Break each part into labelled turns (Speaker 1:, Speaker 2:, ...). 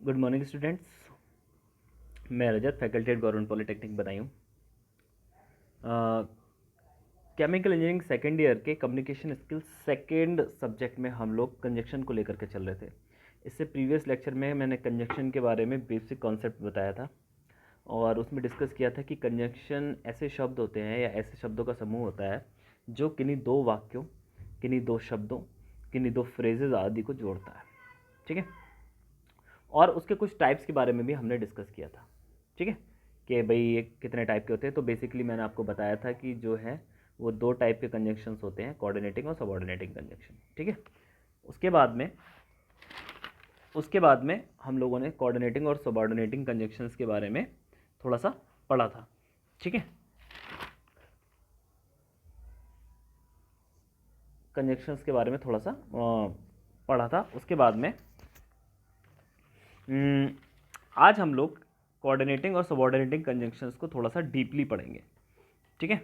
Speaker 1: Good morning students. मैं Rajat, faculty at government polytechnic Badaun. Chemical engineering second year के communication skills second subject में हम लोग कंजक्शन को लेकर के चल रहे थे। इससे प्रीवियस लेक्चर में मैंने कंजक्शन के बारे में बेसिक कॉन्सेप्ट बताया था और उसमें डिस्कस किया था कि कंजक्शन ऐसे शब्द होते हैं या ऐसे शब्दों का समूह होता है जो किन्हीं दो वाक्यों, किन्हीं दो शब्दों, किन्हीं दो फ्रेजेज आदि को जोड़ता है। ठीक है, और उसके कुछ टाइप्स के बारे में भी हमने डिस्कस किया था। ठीक है, कि भाई ये कितने टाइप के होते हैं। तो बेसिकली मैंने आपको बताया था कि जो है वो दो टाइप के कंजक्शंस होते हैं, कोऑर्डिनेटिंग और सबऑर्डिनेटिंग कंजक्शन। ठीक है, उसके बाद में हम लोगों ने कोऑर्डिनेटिंग और सबऑर्डिनेटिंग कंजक्शंस के बारे में थोड़ा सा पढ़ा था। ठीक है, कंजक्शंस के बारे में थोड़ा सा पढ़ा था। उसके बाद में आज हम लोग कोऑर्डिनेटिंग और सबऑर्डिनेटिंग कंजक्शंस को थोड़ा सा डीपली पढ़ेंगे। ठीक है,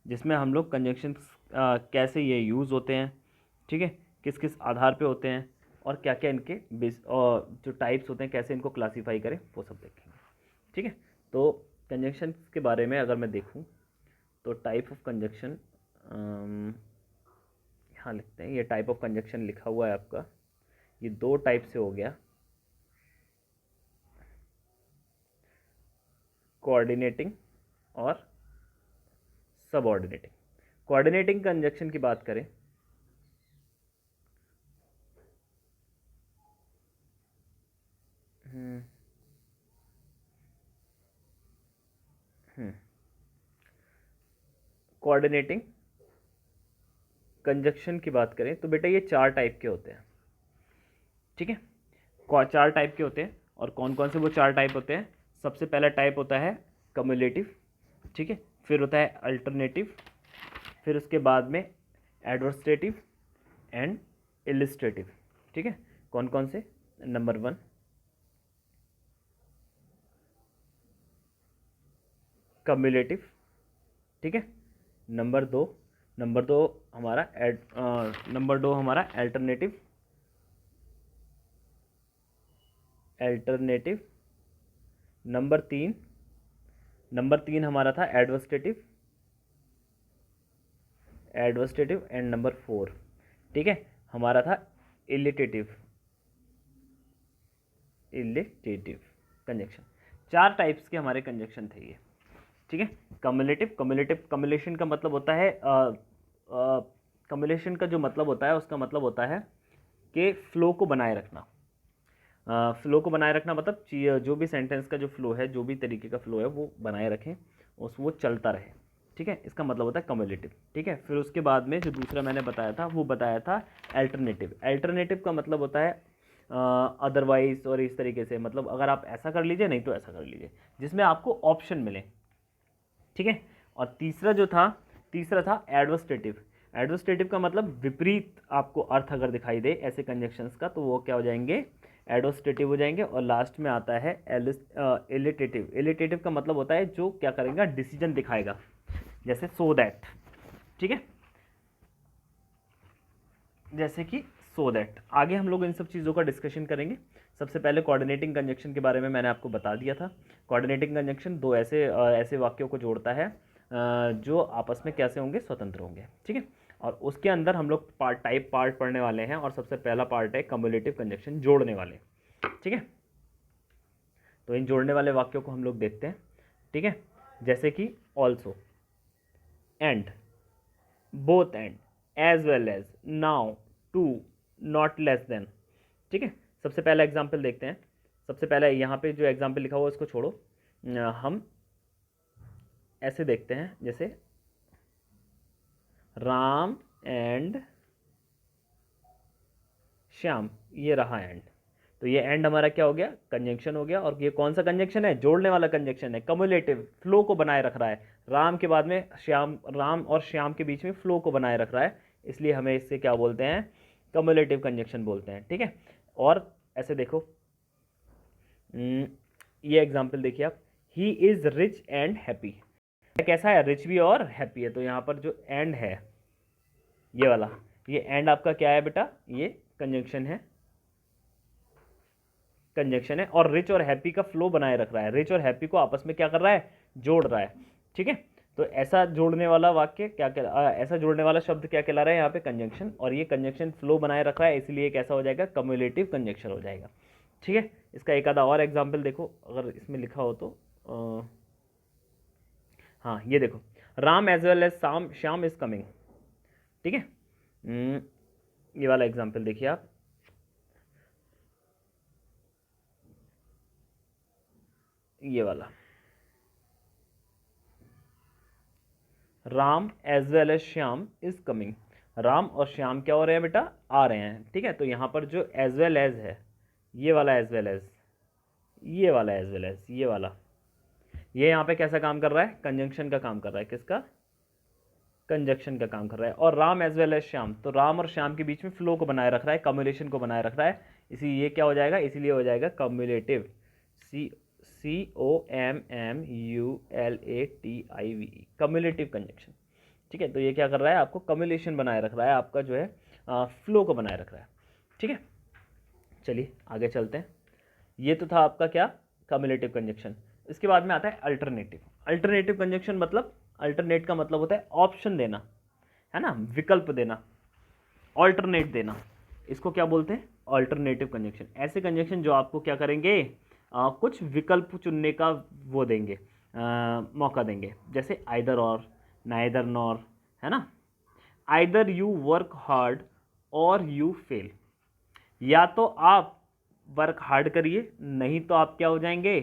Speaker 1: जिसमें हम लोग कंजक्शंस कैसे ये यूज़ होते हैं, ठीक है, किस किस आधार पे होते हैं और क्या क्या इनके जो टाइप्स होते हैं कैसे इनको क्लासीफाई करें वो सब देखेंगे। ठीक है, तो कंजक्शंस के बारे में अगर मैं देखूं तो टाइप ऑफ कंजक्शन यहाँ लिखते हैं। ये टाइप ऑफ कंजक्शन लिखा हुआ है आपका, ये दो टाइप से हो गया, कोऑर्डिनेटिंग और सबऑर्डिनेटिंग। कोऑर्डिनेटिंग कंजक्शन की बात करें कोऑर्डिनेटिंग कंजक्शन की बात करें तो बेटा ये चार टाइप के होते हैं। ठीक है, चार टाइप के होते हैं। और कौन कौन से वो चार टाइप होते हैं? सबसे पहला टाइप होता है कम्युलेटिव, ठीक है, फिर होता है अल्टरनेटिव, फिर उसके बाद में एडवर्सटेटिव एंड इलिस्ट्रेटिव। ठीक है, कौन कौन से? नंबर 1 कम्युलेटिव, ठीक है, नंबर दो हमारा अल्टरनेटिव, नंबर तीन हमारा था एडवर्सटेटिव एंड नंबर 4, ठीक है, हमारा था इलिटेटिव कंजक्शन। चार टाइप्स के हमारे कंजक्शन थे ये। ठीक है, कम्युलेशन का मतलब होता है कम्युलेशन का जो मतलब होता है उसका मतलब होता है कि फ्लो को बनाए रखना। फ्लो को बनाए रखना मतलब जो भी सेंटेंस का जो फ्लो है, जो भी तरीके का फ्लो है वो बनाए रखें, वो चलता रहे। ठीक है, इसका मतलब होता है कम्युलेटिव। ठीक है, फिर उसके बाद में जो दूसरा मैंने बताया था वो बताया था अल्टरनेटिव का मतलब होता है अदरवाइज, और इस तरीके से, मतलब अगर आप ऐसा कर लीजिए नहीं तो ऐसा कर लीजिए, जिसमें आपको ऑप्शन मिले। ठीक है, और तीसरा था एडवर्सटेटिव का मतलब विपरीत आपको अर्थ अगर दिखाई दे ऐसे कंजक्शंस का तो वो क्या हो जाएंगे? एडवर्सटेटिव हो जाएंगे। और लास्ट में आता है इलिटेटिव का मतलब होता है जो क्या करेगा? डिसीजन दिखाएगा, जैसे सो दैट। ठीक है, जैसे कि सो दैट। आगे हम लोग इन सब चीज़ों का डिस्कशन करेंगे। सबसे पहले कोऑर्डिनेटिंग कंजक्शन के बारे में मैंने आपको बता दिया था। कोऑर्डिनेटिंग कंजक्शन दो ऐसे वाक्यों को जोड़ता है जो आपस में कैसे होंगे? स्वतंत्र होंगे। ठीक है, और उसके अंदर हम लोग पार्ट पढ़ने वाले हैं और सबसे पहला पार्ट है कम्युलेटिव कंजक्शन, जोड़ने वाले। ठीक है, तो इन जोड़ने वाले वाक्यों को हम लोग देखते हैं। ठीक है, जैसे कि also, and, both and, as well as, now, to, not less than. ठीक है, सबसे पहला एग्जाम्पल देखते हैं। सबसे पहला यहाँ पे जो एग्जाम्पल लिखा हुआ है उसको छोड़ो, हम ऐसे देखते हैं, जैसे राम एंड श्याम, ये रहा एंड। तो ये एंड हमारा क्या हो गया? कंजंक्शन हो गया। और ये कौन सा कंजंक्शन है? जोड़ने वाला कंजंक्शन है, कम्युलेटिव, फ्लो को बनाए रख रहा है। राम के बाद में श्याम, राम और श्याम के बीच में फ्लो को बनाए रख रहा है, इसलिए हमें इससे क्या बोलते हैं? कम्युलेटिव कंजंक्शन बोलते हैं। ठीक है, और ऐसे देखो, ये एग्जाम्पल देखिए आप, he is rich and happy. कैसा है? रिच भी और हैप्पी है। तो यहाँ पर जो एंड है ये वाला, ये एंड आपका क्या है बेटा? ये कंजंक्शन है, कंजक्शन है, और रिच और हैप्पी का फ्लो बनाए रख रहा है, रिच और हैप्पी को आपस में क्या कर रहा है, जोड़ रहा है। ठीक है, तो ऐसा जोड़ने वाला वाक्य क्या ऐसा जोड़ने वाला शब्द क्या कहला रहा है यहाँ पे, कंजंक्शन, और ये कंजंक्शन फ्लो बनाए रख रहा है, इसलिए कैसा हो जाएगा, कम्युलेटिव कंजंक्शन हो जाएगा। ठीक है, इसका एक आधा और एग्जाम्पल देखो, अगर इसमें लिखा हो तो हाँ ये देखो, Ram as well as Shyam is coming. ठीक है, ये वाला एग्जाम्पल देखिए आप, ये वाला, Ram as well as Shyam is coming, Ram और श्याम क्या हो रहे हैं बेटा, आ रहे हैं। ठीक है, तो यहाँ पर जो एज वेल एज है, ये वाला एज वेल एज, ये वाला एज वेल एज, ये वाला, ये यहाँ पे कैसा काम कर रहा है, कंजंक्शन का काम कर रहा है, किसका, कंजक्शन का काम कर रहा है। और Ram as well as Shyam, तो राम और श्याम के बीच में फ्लो को बनाए रख रहा है, कम्युलेशन को बनाए रख रहा है, इसी ये क्या हो जाएगा, इसीलिए हो जाएगा कम्युलेटिव, COMMULATIVE, कम्युलेटिव कंजक्शन। ठीक है, तो ये क्या कर रहा है, आपको कम्युलेशन बनाए रख रहा है, आपका जो है फ्लो को बनाए रख रहा है। ठीक है, चलिए आगे चलते हैं। ये तो था आपका क्या, कम्युलेटिव कंजक्शन। इसके बाद में आता है अल्टरनेटिव। अल्टरनेटिव कंजक्शन मतलब, अल्टरनेट का मतलब होता है ऑप्शन देना, है ना, विकल्प देना, ऑल्टरनेट देना, इसको क्या बोलते हैं, अल्टरनेटिव कंजक्शन। ऐसे कंजक्शन जो आपको क्या करेंगे, कुछ विकल्प चुनने का वो देंगे, मौका देंगे, जैसे आइदर और, नाइदर नॉर, है ना, आइदर यू वर्क हार्ड और यू फेल, या तो आप वर्क हार्ड करिए, नहीं तो आप क्या हो जाएंगे,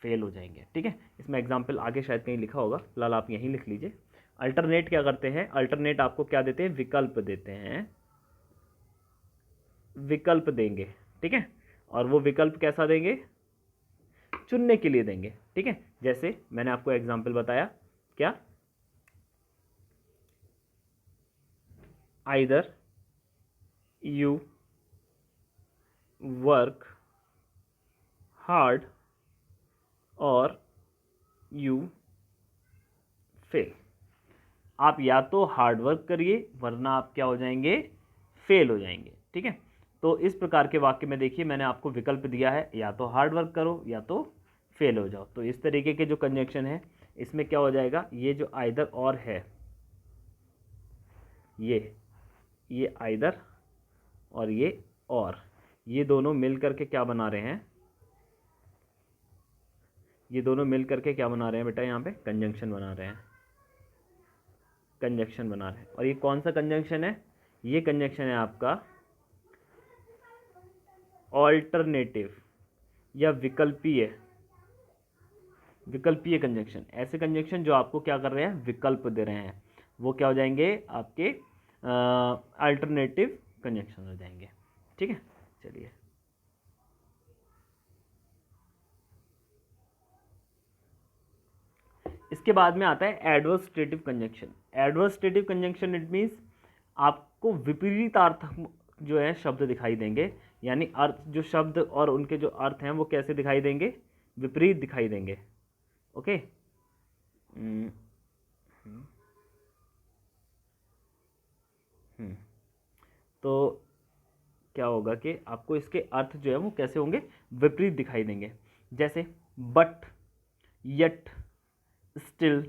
Speaker 1: फेल हो जाएंगे। ठीक है, इसमें एग्जाम्पल आगे शायद कहीं लिखा होगा, फिलहाल आप यहीं लिख लीजिए। अल्टरनेट क्या करते हैं, अल्टरनेट आपको क्या देते हैं, विकल्प देते हैं, विकल्प देंगे। ठीक है, और वो विकल्प कैसा देंगे, चुनने के लिए देंगे। ठीक है, जैसे मैंने आपको एग्जाम्पल बताया, क्या, आइदर यू वर्क हार्ड और यू फेल, आप या तो हार्ड वर्क करिए वरना आप क्या हो जाएंगे, फेल हो जाएंगे। ठीक है, तो इस प्रकार के वाक्य में देखिए मैंने आपको विकल्प दिया है, या तो हार्ड वर्क करो या तो फेल हो जाओ। तो इस तरीके के जो कंजक्शन है, इसमें क्या हो जाएगा, ये जो आइदर और है, ये आइदर और ये दोनों मिल करके क्या बना रहे हैं, ये दोनों मिल करके क्या बना रहे हैं बेटा, यहाँ पे कंजंक्शन बना रहे हैं, कंजक्शन बना रहे हैं। और ये कौन सा कंजंक्शन है, ये कंजक्शन है आपका ऑल्टरनेटिव या विकल्पीय कंजक्शन। ऐसे कंजक्शन जो आपको क्या कर रहे हैं, विकल्प दे रहे हैं, वो क्या हो जाएंगे, आपके अल्टरनेटिव कंजक्शन हो जाएंगे। ठीक है, चलिए इसके बाद में आता है एडवर्सटेटिव कंजंक्शन। एडवर्सटेटिव कंजंक्शन इट मीन्स आपको विपरीतार्थक जो है शब्द दिखाई देंगे, यानी अर्थ, जो शब्द और उनके जो अर्थ हैं वो कैसे दिखाई देंगे, विपरीत दिखाई देंगे। ओके, तो क्या होगा कि आपको इसके अर्थ जो है वो कैसे होंगे, विपरीत दिखाई देंगे। जैसे but, yet, still,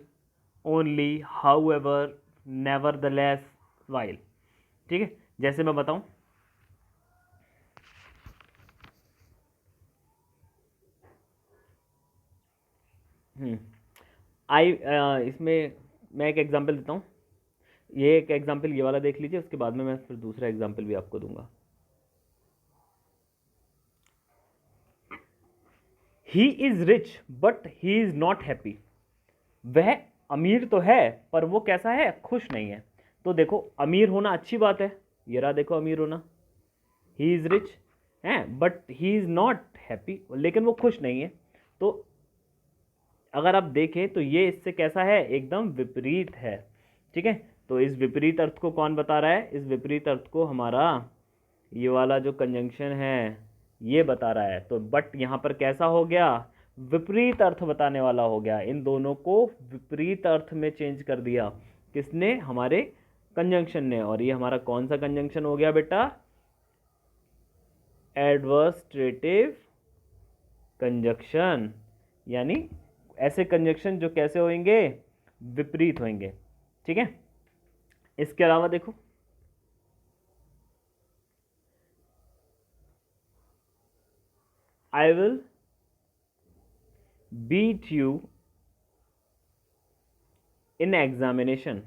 Speaker 1: only, how ever, never the less, while. ठीक है, जैसे मैं बताऊं, इसमें मैं एक एग्जांपल देता हूँ, ये एक एग्जांपल ये वाला देख लीजिए, उसके बाद में मैं फिर दूसरा एग्जांपल भी आपको दूंगा। He is rich but he is not happy, वह अमीर तो है पर वो कैसा है, खुश नहीं है। तो देखो अमीर होना अच्छी बात है, ये रहा देखो अमीर होना, ही इज रिच है but he is not happy, लेकिन वो खुश नहीं है। तो अगर आप देखें तो ये इससे कैसा है, एकदम विपरीत है। ठीक है, तो इस विपरीत अर्थ को कौन बता रहा है, इस विपरीत अर्थ को हमारा ये वाला जो कंजंक्शन है ये बता रहा है। तो बट यहाँ पर कैसा हो गया, विपरीत अर्थ बताने वाला हो गया, इन दोनों को विपरीत अर्थ में चेंज कर दिया, किसने, हमारे कंजंक्शन ने। और ये हमारा कौन सा कंजंक्शन हो गया बेटा, एडवर्सट्रेटिव कंजक्शन, यानी ऐसे कंजक्शन जो कैसे होंगे, विपरीत होंगे। ठीक है, इसके अलावा देखो I will beat you in examination,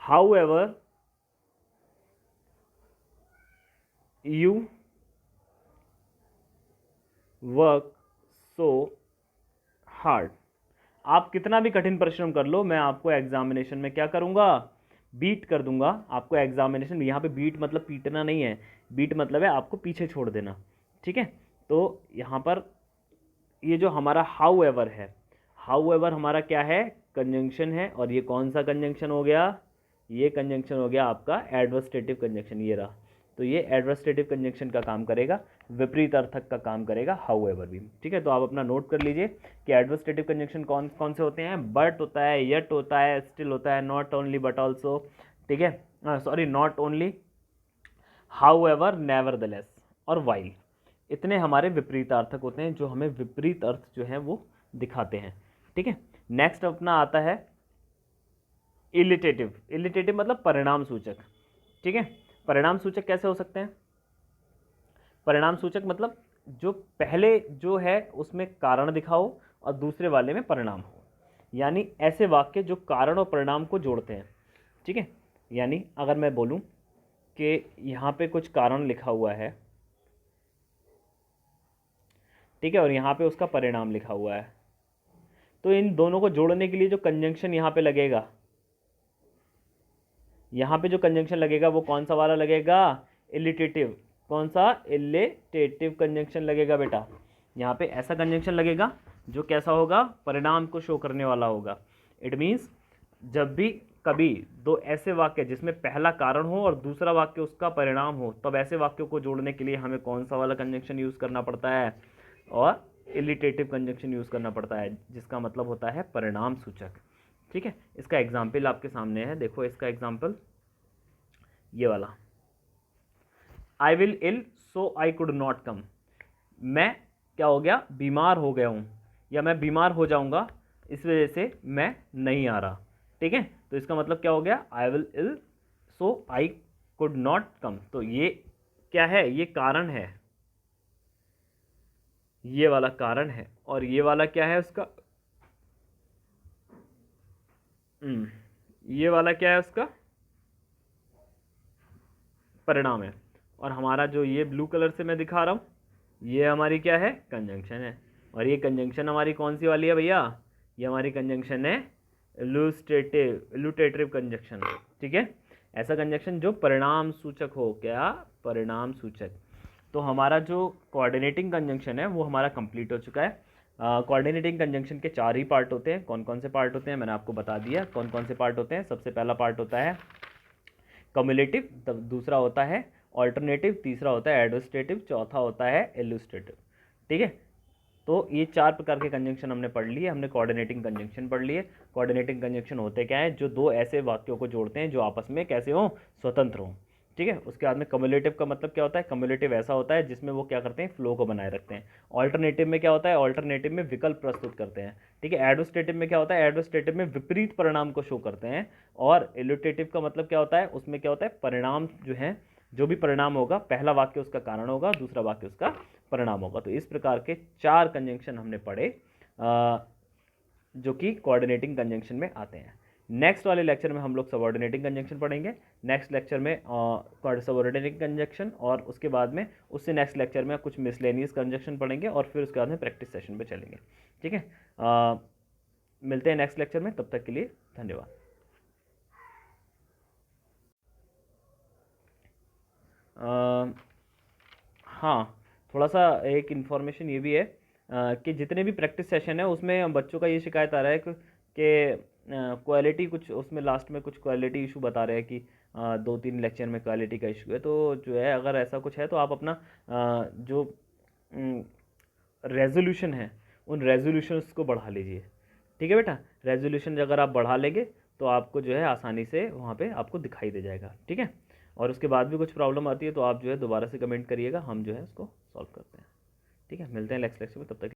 Speaker 1: however you work so hard। आप कितना भी कठिन परिश्रम कर लो, मैं आपको एग्जामिनेशन में क्या करूंगा, बीट कर दूंगा आपको एग्जामिनेशन में। यहाँ पे बीट मतलब पीटना नहीं है, बीट मतलब है आपको पीछे छोड़ देना। ठीक है, तो यहाँ पर ये जो हमारा हाउ एवर है, हाउ एवर हमारा क्या है, कंजंक्शन है। और ये कौन सा कंजंक्शन हो गया, ये कंजंक्शन हो गया आपका एडवर्सटेटिव कंजंक्शन, ये रहा। तो ये एडवर्सटेटिव कंजंक्शन का काम करेगा, विपरीत अर्थक का काम करेगा हाउ एवर भी। ठीक है, तो आप अपना नोट कर लीजिए कि एडवर्सटेटिव कंजंक्शन कौन कौन से होते हैं, बट होता है, यट होता है, स्टिल होता है, नॉट ओनली बट ऑल्सो। ठीक है, sorry, not only, how ever, nevertheless और वाइल। इतने हमारे विपरीतार्थक होते हैं जो हमें विपरीत अर्थ जो है वो दिखाते हैं। ठीक है, नेक्स्ट अपना आता है इलिटेटिव। इलिटेटिव मतलब परिणाम सूचक। ठीक है, परिणाम सूचक कैसे हो सकते हैं, परिणाम सूचक मतलब जो पहले जो है उसमें कारण दिखाओ और दूसरे वाले में परिणाम हो, यानी ऐसे वाक्य जो कारण और परिणाम को जोड़ते हैं। ठीक है, यानी अगर मैं बोलूं कि यहाँ पे कुछ कारण लिखा हुआ है, ठीक है, और यहाँ पे उसका परिणाम लिखा हुआ है, तो इन दोनों को जोड़ने के लिए जो कंजंक्शन यहाँ पे लगेगा, यहाँ पे जो कंजंक्शन लगेगा वो कौन सा वाला लगेगा, इलिटेटिव। कौन सा, इलिटेटिव कंजंक्शन लगेगा बेटा। यहाँ पे ऐसा कंजंक्शन लगेगा जो कैसा होगा, परिणाम को शो करने वाला होगा। इट मीन्स जब भी कभी दो ऐसे वाक्य जिसमें पहला कारण हो और दूसरा वाक्य उसका परिणाम हो, तब ऐसे वाक्यों को जोड़ने के लिए हमें कौन सा वाला कंजंक्शन यूज़ करना पड़ता है, और इलिटेटिव कंजंक्शन यूज़ करना पड़ता है, जिसका मतलब होता है परिणाम सूचक। ठीक है, इसका एग्जाम्पल आपके सामने है, देखो इसका एग्जाम्पल ये वाला, I will ill so I could not come. मैं क्या हो गया, बीमार हो गया हूँ, या मैं बीमार हो जाऊँगा, इस वजह से मैं नहीं आ रहा। ठीक है, तो इसका मतलब क्या हो गया, I will ill so I could not come. तो ये क्या है, ये कारण है, ये वाला कारण है, और ये वाला क्या है उसका, ये वाला क्या है उसका परिणाम है। और हमारा जो ये ब्लू कलर से मैं दिखा रहा हूँ, ये हमारी क्या है, कंजंक्शन है। और ये कंजंक्शन हमारी कौन सी वाली है भैया, ये हमारी कंजंक्शन है इल्यूटेटिव कंजंक्शन। ठीक है, ऐसा कंजंक्शन जो परिणाम सूचक हो, क्या, परिणाम सूचक। तो हमारा जो कोऑर्डिनेटिंग कंजंक्शन है वो हमारा कंप्लीट हो चुका है। कोऑर्डिनेटिंग कंजंक्शन के 4 ही पार्ट होते हैं। कौन कौन से पार्ट होते हैं मैंने आपको बता दिया, कौन कौन से पार्ट होते हैं। सबसे पहला पार्ट होता है कम्युलेटिव, तब दूसरा होता है ऑल्टरनेटिव, तीसरा होता है एडवर्सटेटिव, चौथा होता है इल्यूस्ट्रेटिव। ठीक है, तो ये 4 प्रकार के कंजंक्शन हमने पढ़ लिए। हमने कोऑर्डिनेटिंग कंजंक्शन पढ़ लिए। कोऑर्डिनेटिंग कंजंक्शन होते क्या है, जो दो ऐसे वाक्यों को जोड़ते हैं जो आपस में कैसे हों, स्वतंत्र हों। ठीक है, उसके बाद में कम्युलेटिव का मतलब क्या होता है, कम्युलेटिव ऐसा होता है जिसमें वो क्या करते हैं, फ्लो को बनाए रखते हैं। ऑल्टरनेटिव में क्या होता है, ऑल्टरनेटिव में विकल्प प्रस्तुत करते हैं। ठीक है, एडवर्सटेटिव में क्या होता है, एडवर्सटेटिव में विपरीत परिणाम को शो करते हैं। और इल्यूटेटिव का मतलब क्या होता है, उसमें क्या होता है, परिणाम जो है, जो भी परिणाम होगा, पहला वाक्य उसका कारण होगा, दूसरा वाक्य उसका परिणाम होगा। तो इस प्रकार के 4 कंजंक्शन हमने पढ़े जो कि कोऑर्डिनेटिंग कंजंक्शन में आते हैं। नेक्स्ट वाले लेक्चर में हम लोग सबऑर्डिनेटिंग कंजंक्शन पढ़ेंगे। नेक्स्ट लेक्चर में सबऑर्डिनेटिंग कंजंक्शन, और उसके बाद में उससे नेक्स्ट लेक्चर में कुछ मिसलेनियस कंजंक्शन पढ़ेंगे, और फिर उसके बाद में प्रैक्टिस सेशन पे चलेंगे। ठीक है, मिलते हैं नेक्स्ट लेक्चर में, तब तक के लिए धन्यवाद। हाँ, थोड़ा सा एक इन्फॉर्मेशन ये भी है कि जितने भी प्रैक्टिस सेशन है उसमें बच्चों का ये शिकायत आ रहा है कि क्वालिटी कुछ उसमें लास्ट में कुछ क्वालिटी इशू बता रहे हैं कि 2-3 लेक्चर में क्वालिटी का इशू है। तो जो है, अगर ऐसा कुछ है तो आप अपना जो रेजोल्यूशन है उन रेजोल्यूशंस को बढ़ा लीजिए। ठीक है बेटा, रेजोल्यूशन अगर आप बढ़ा लेंगे तो आपको जो है आसानी से वहाँ पे आपको दिखाई दे जाएगा। ठीक है, और उसके बाद भी कुछ प्रॉब्लम आती है तो आप जो है दोबारा से कमेंट करिएगा, हम जो है उसको सॉल्व करते हैं। ठीक है, मिलते हैं नेक्स्ट लेक्चर में, तब तक